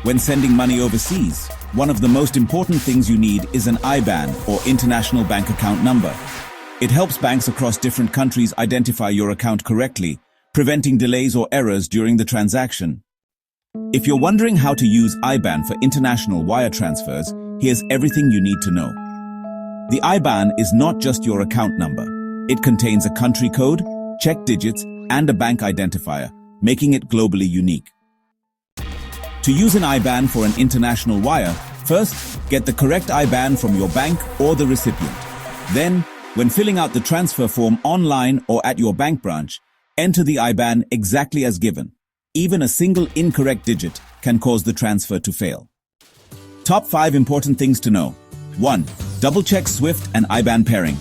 When sending money overseas, one of the most important things you need is an IBAN, or International Bank Account Number. It helps banks across different countries identify your account correctly, preventing delays or errors during the transaction. If you're wondering how to use IBAN for international wire transfers, here's everything you need to know. The IBAN is not just your account number. It contains a country code, check digits, and a bank identifier, making it globally unique. To use an IBAN for an international wire, first, get the correct IBAN from your bank or the recipient. Then, when filling out the transfer form online or at your bank branch, enter the IBAN exactly as given. Even a single incorrect digit can cause the transfer to fail. Top 5 important things to know. 1. Double-check SWIFT and IBAN pairing.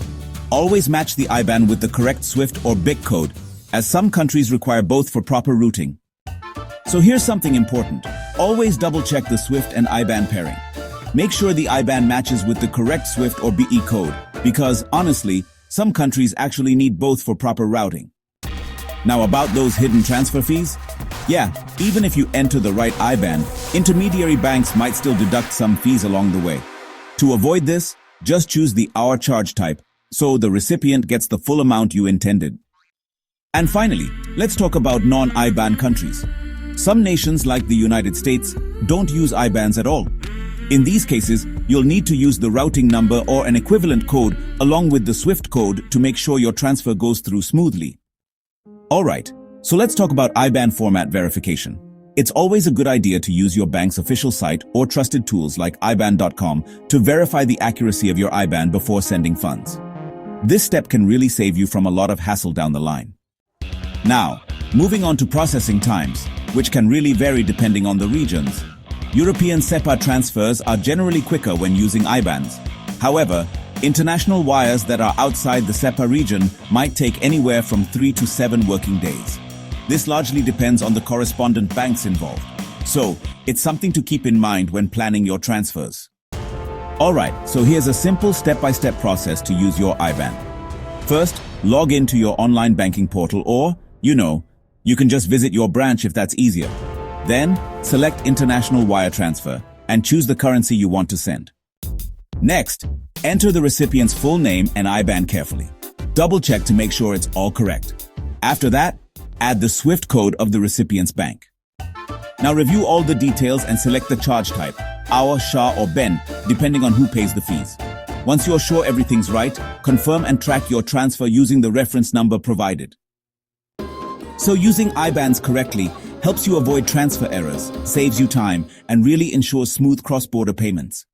Always match the IBAN with the correct SWIFT or BIC code, as some countries require both for proper routing. So here's something important. Always double-check the SWIFT and IBAN pairing. Make sure the IBAN matches with the correct SWIFT or BE code, because, honestly, some countries actually need both for proper routing. Now about those hidden transfer fees? Yeah, even if you enter the right IBAN, intermediary banks might still deduct some fees along the way. To avoid this, just choose the hour charge type, so the recipient gets the full amount you intended. And finally, let's talk about non-IBAN countries. Some nations like the United States don't use IBANs at all. In these cases, you'll need to use the routing number or an equivalent code along with the SWIFT code to make sure your transfer goes through smoothly. Alright, so let's talk about IBAN format verification. It's always a good idea to use your bank's official site or trusted tools like IBAN.com to verify the accuracy of your IBAN before sending funds. This step can really save you from a lot of hassle down the line. Now, moving on to processing times, which can really vary depending on the regions. European SEPA transfers are generally quicker when using IBANs. However, international wires that are outside the SEPA region might take anywhere from 3 to 7 working days. This largely depends on the correspondent banks involved. So, it's something to keep in mind when planning your transfers. Alright, so here's a simple step-by-step process to use your IBAN. First, log into your online banking portal or, you can just visit your branch if that's easier. Then, select International Wire Transfer and choose the currency you want to send. Next, enter the recipient's full name and IBAN carefully. Double-check to make sure it's all correct. After that, add the SWIFT code of the recipient's bank. Now review all the details and select the charge type, hour, SHA or BEN, depending on who pays the fees. Once you're sure everything's right, confirm and track your transfer using the reference number provided. So using IBANs correctly helps you avoid transfer errors, saves you time, and really ensures smooth cross-border payments.